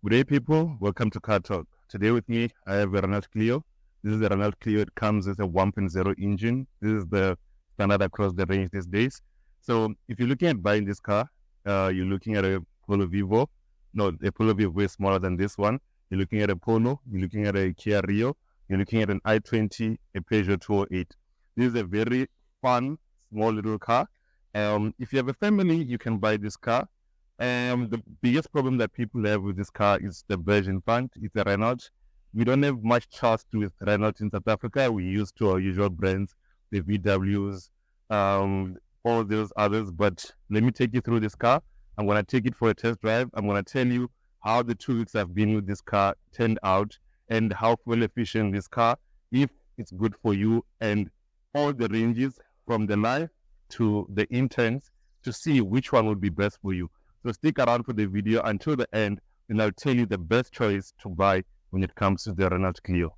Good day, people. Welcome to Car Talk. Today with me, I have a Renault Clio. This is the Renault Clio. It comes with a 1.0 engine. This is the standard across the range these days. So if you're looking at buying this car, you're looking at a Polo Vivo. No, the Polo Vivo is smaller than this one. You're looking at a Polo. You're looking at a Kia Rio. You're looking at an i20, a Peugeot 208. This is a very fun, small little car. If you have a family, you can buy this car. The biggest problem that people have with this car is the Belgian font. It's a Renault. We don't have much trust with Renault in South Africa. We used to our usual brands, the VWs, all those others. But let me take you through this car. I'm going to take it for a test drive. I'm going to tell you how the 2 weeks I've been with this car turned out and how fuel efficient this car, if it's good for you, and all the ranges from the live to the intense to see which one would be best for you. So stick around for the video until the end, and I'll tell you the best choice to buy when it comes to the Renault Clio.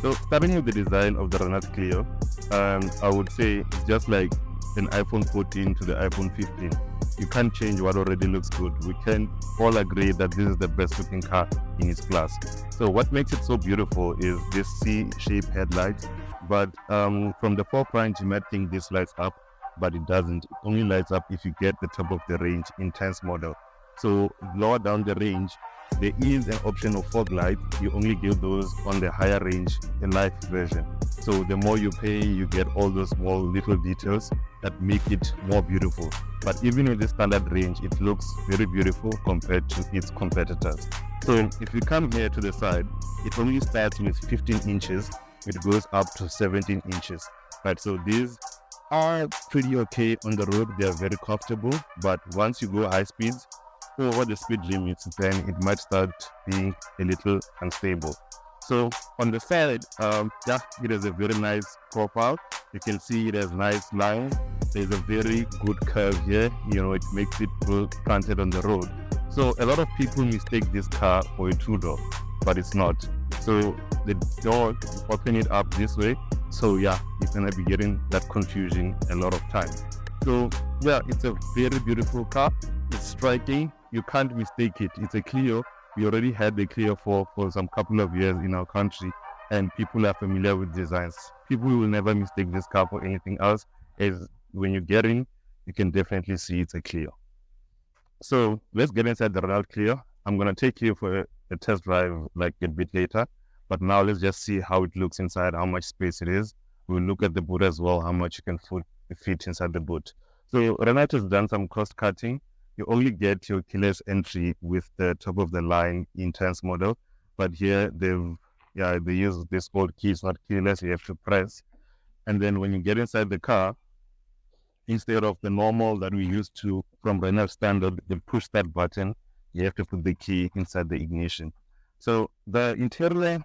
So starting with the design of the Renault Clio, I would say it's just like an iPhone 14 to the iPhone 15. You can't change what already looks good. We can all agree that this is the best looking car in its class. So what makes it so beautiful is this C-shaped headlights. But from the forefront, you might think this lights up, but it doesn't. It only lights up if you get the top of the range intense model. So lower down the range, there is an option of fog lights. You only get those on the higher range, the light version. So the more you pay, you get all those small little details that make it more beautiful. But even in the standard range, it looks very beautiful compared to its competitors. So if you come here to the side, it only starts with 15 inches. It goes up to 17 inches. Right, so these are pretty okay on the road. They are very comfortable. But once you go high speeds, over the speed limits, then it might start being a little unstable. So on the side, it has a very nice profile. You can see it has nice lines. There's a very good curve here. It makes it planted on the road. So a lot of people mistake this car for a two-door, but it's not. So the door, you open it up this way. So you're gonna be getting that confusion a lot of time. So it's a very beautiful car. It's striking. You can't mistake it. It's a Clio. We already had the Clio for some couple of years in our country, and people are familiar with designs. People will never mistake this car for anything else. As when you get in, you can definitely see it's a Clio. So let's get inside the Renault Clio. I'm going to take you for a test drive like a bit later, but now let's just see how it looks inside, how much space it is. We'll look at the boot as well, how much you can fit inside the boot. So Renault has done some cost cutting. You only get your keyless entry with the top of the line intense model, but here they use this old key. It's not keyless. You have to press, and then when you get inside the car, instead of the normal that we used to from Renault standard, they push that button. You have to put the key inside the ignition. So the interior,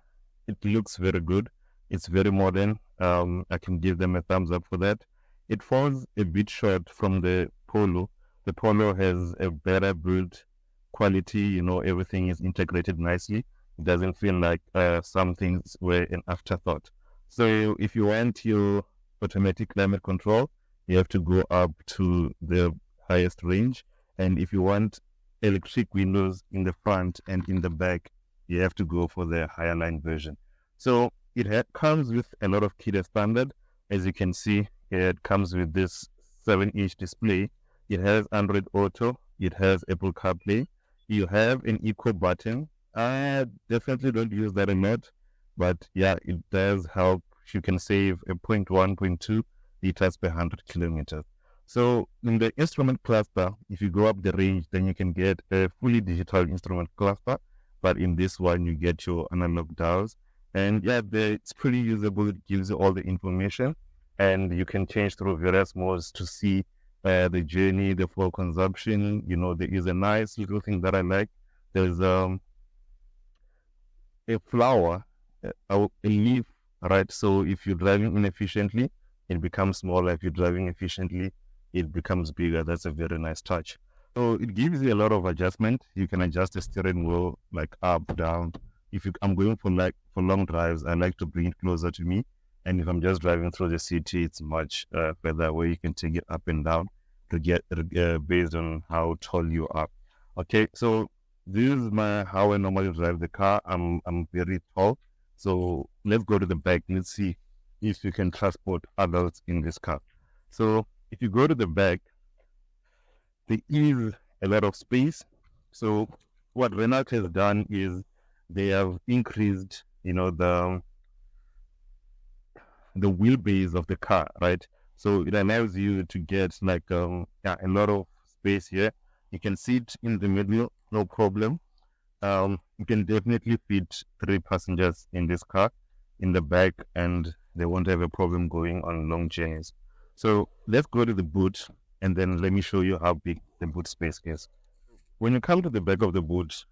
it looks very good. It's very modern. I can give them a thumbs up for that. It falls a bit short from the Polo. The Polo has a better build quality, everything is integrated nicely. It doesn't feel like some things were an afterthought. So if you want your automatic climate control, you have to go up to the highest range. And if you want electric windows in the front and in the back, you have to go for the higher line version. So it comes with a lot of kit standard. As you can see, it comes with this 7-inch display. It has Android Auto. It has Apple CarPlay. You have an eco button. I definitely don't use that a lot, but yeah, it does help. You can save a 0.1, 0.2 liters per 100 kilometers. So in the instrument cluster, if you go up the range, then you can get a fully digital instrument cluster. But in this one, you get your analog dials. And yeah, it's pretty usable. It gives you all the information. And you can change through various modes to see the journey, the fuel consumption. You know, there is a nice little thing that I like. There's a flower, a leaf, right? So if you're driving inefficiently, it becomes smaller. If you're driving efficiently, it becomes bigger. That's a very nice touch. So it gives you a lot of adjustment. You can adjust the steering wheel like up, down. I'm going for long drives, I like to bring it closer to me. And if I'm just driving through the city, it's much further away. You can take it up and down to get based on how tall you are. Okay, so this is how I normally drive the car. I'm very tall. So let's go to the back. Let's see if you can transport adults in this car. So if you go to the back, there is a lot of space. So what Renault has done is they have increased, the wheelbase of the car, right? So it allows you to get like a lot of space here. You can sit in the middle, no problem. You can definitely fit 3 passengers in this car in the back, and they won't have a problem going on long journeys. So let's go to the boot, and then let me show you how big the boot space is. When you come to the back of the boot,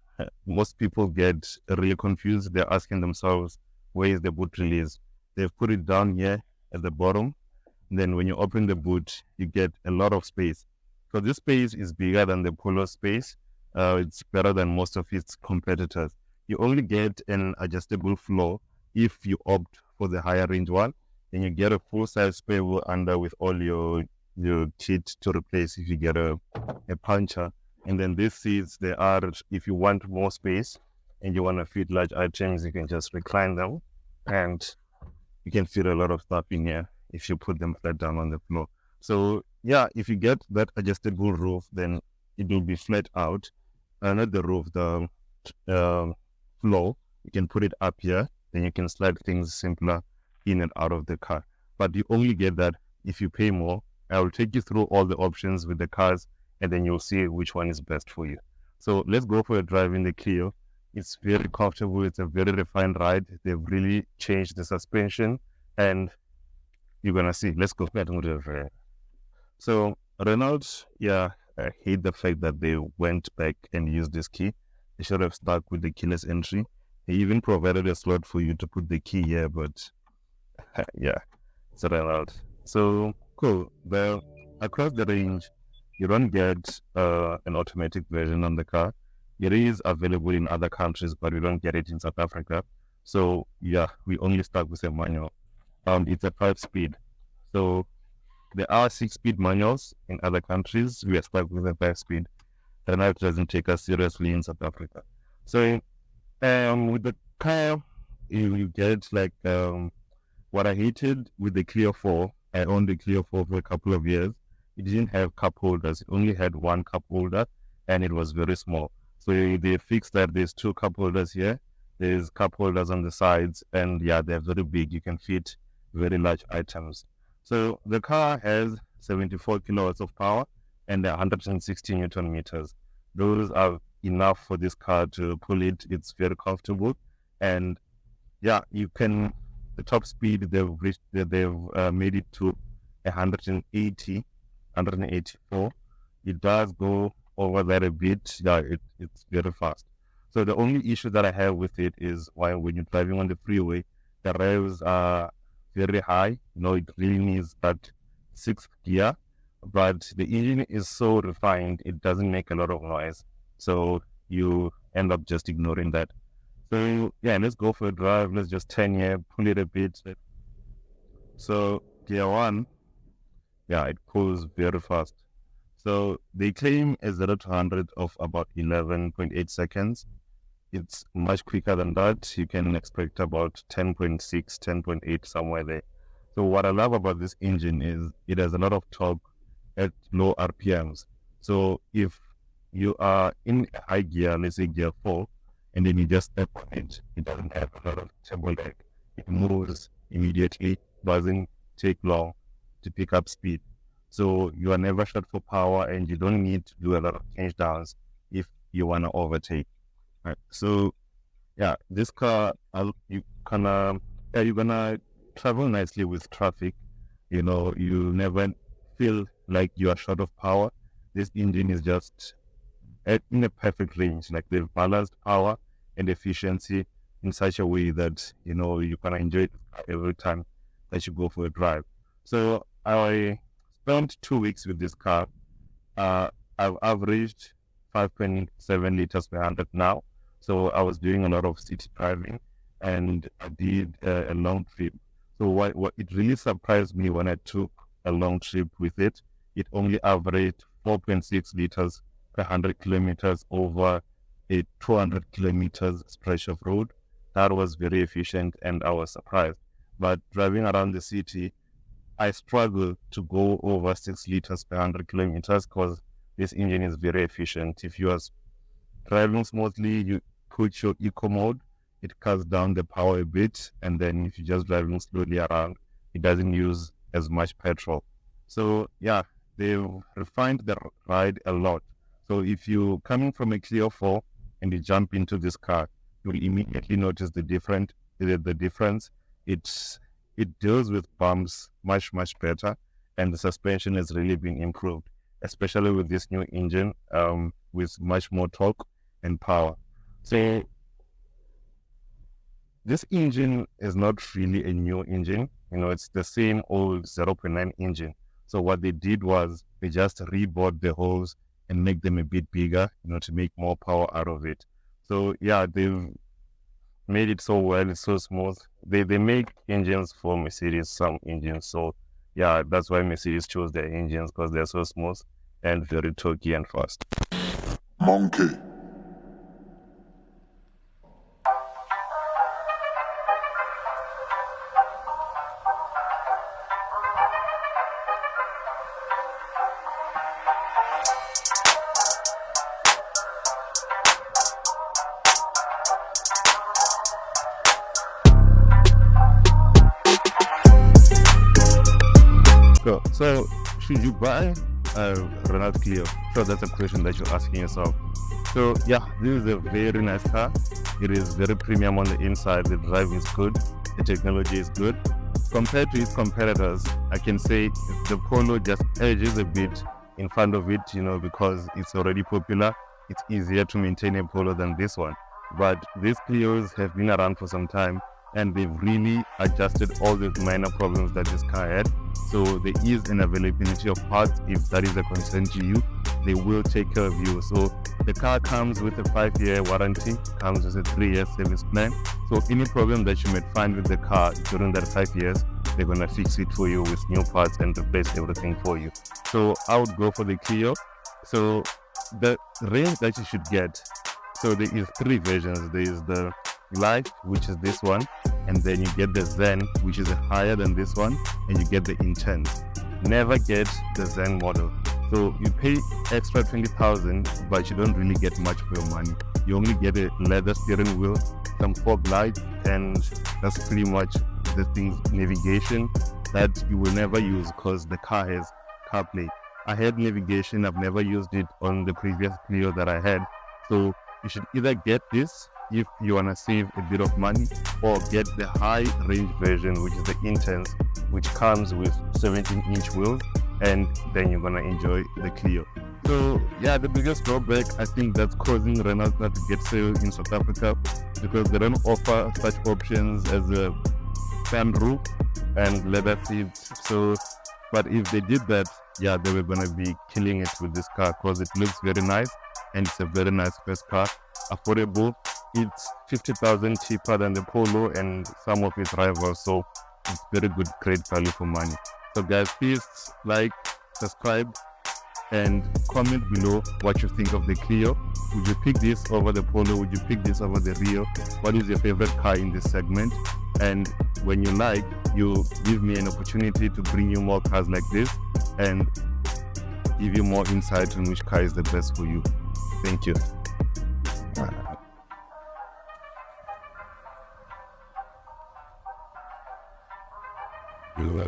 most people get really confused. They're asking themselves, where is the boot release? They've put it down here at the bottom. Then when you open the boot, you get a lot of space. So this space is bigger than the Polo space. It's better than most of its competitors. You only get an adjustable floor if you opt for the higher range one. Then you get a full-size spare wheel under with all your kit to replace if you get a puncture. And then these seats, if you want more space and you want to fit large items, you can just recline them and you can fit a lot of stuff in here if you put them flat down on the floor. So yeah, if you get that adjustable roof, then it will be flat out. Not the roof, the floor. You can put it up here, then you can slide things simpler in and out of the car. But you only get that if you pay more. I will take you through all the options with the cars, and then you'll see which one is best for you. So let's go for a drive in the Clio. It's very comfortable. It's a very refined ride. They've really changed the suspension, and you're gonna see. Let's go. So Renault, I hate the fact that they went back and used this key. They should have stuck with the keyless entry. They even provided a slot for you to put the key here, but it's Renault. So cool. Well, across the range, you don't get an automatic version on the car. It is available in other countries, but we don't get it in South Africa. So we only stuck with a manual. It's a 5-speed. So there are 6-speed manuals in other countries. We are stuck with a 5-speed. Renault doesn't take us seriously in South Africa. So with the car, you get like what I hated with the Clio 4. I owned the Clio 4 for a couple of years. It didn't have cup holders. It only had one cup holder, and it was very small. So they fixed that. There's 2 cup holders here. There's cup holders on the sides, and they're very big. You can fit very large items. So the car has 74 kilowatts of power and 160 Newton meters. Those are enough for this car to pull it. It's very comfortable, and you can. The top speed they've made it to 180. 184. It does go over that a bit. It's very fast. So the only issue that I have with it is when you're driving on the freeway, the revs are very high. It really needs that 6th gear, but the engine is so refined, it doesn't make a lot of noise. So you end up just ignoring that. So let's go for a drive. Let's just turn here, pull it a bit. So gear one, yeah, it pulls very fast. So they claim a 0 to 100 of about 11.8 seconds. It's much quicker than that. You can expect about 10.6, 10.8, somewhere there. So what I love about this engine is it has a lot of torque at low RPMs. So if you are in high gear, let's say gear 4, and then you just step on it, it doesn't have a lot of turbo lag. It moves immediately, doesn't take long to pick up speed. So you are never short for power, and you don't need to do a lot of change downs if you want to overtake. Right. So yeah, this car, you're gonna travel nicely with traffic. You know, you never feel like you are short of power. This engine is just in a perfect range. Like they've balanced power and efficiency in such a way that, you know, you can enjoy it every time that you go for a drive. So I spent 2 weeks with this car. I've averaged 5.7 liters per 100 now. So I was doing a lot of city driving, and I did a long trip. So what it really surprised me when I took a long trip with it, it only averaged 4.6 liters per 100 kilometers over a 200 kilometers stretch of road. That was very efficient, and I was surprised. But driving around the city, I struggle to go over 6 liters per 100 kilometers because this engine is very efficient. If you are driving smoothly, you put your eco mode, it cuts down the power a bit, and then if you're just driving slowly around, it doesn't use as much petrol. So yeah, they've refined the ride a lot. So if you're coming from a Clio 4 and you jump into this car, you'll immediately notice the difference. It deals with bumps much better, and the suspension has really been improved, especially with this new engine with much more torque and power. So this engine is not really a new engine. You know, it's the same old 0.9 engine. So what they did was they just rebored the holes and make them a bit bigger, you know, to make more power out of it. So yeah, they've made it so well, it's so smooth. They make engines for Mercedes, some engines. So yeah, that's why Mercedes chose their engines, because they're so smooth and very torquey and fast. Monkey. So should you buy a Renault Clio? So that's a question that you're asking yourself. So yeah, this is a very nice car. It is very premium on the inside. The drive is good. The technology is good. Compared to its competitors, I can say the Polo just edges a bit in front of it, you know, because it's already popular. It's easier to maintain a Polo than this one. But these Clios have been around for some time, and they've really adjusted all the minor problems that this car had. So there is an availability of parts. If that is a concern to you, they will take care of you. So the car comes with a 5-year warranty, comes with a 3-year service plan. So any problem that you might find with the car during that 5 years, they're going to fix it for you with new parts and replace everything for you. So I would go for the Clio. So the range that you should get, so there is 3 versions. There is the Light, which is this one, and then you get the Zen, which is higher than this one, and you get the Intense. Never get the Zen model. So you pay extra 20,000, but you don't really get much for your money. You only get a leather steering wheel, some fog lights, and that's pretty much the thing's navigation that you will never use because the car has CarPlay. I had navigation, I've never used it on the previous Clio that I had. So you should either get this if you want to save a bit of money, or get the high range version, which is the Intense, which comes with 17-inch wheels, and then you're going to enjoy the Clio. So yeah, the biggest drawback I think that's causing Renault not to get sale in South Africa, because they don't offer such options as a sunroof and leather seats. So, but if they did that, yeah, they were going to be killing it with this car, because it looks very nice and it's a very nice first car, affordable. It's 50,000 cheaper than the Polo and some of its rivals. So it's very good, great value for money. So guys, please like, subscribe, and comment below what you think of the Clio. Would you pick this over the Polo? Would you pick this over the Rio? What is your favorite car in this segment? And when you like, you give me an opportunity to bring you more cars like this and give you more insight on which car is the best for you. Thank you. You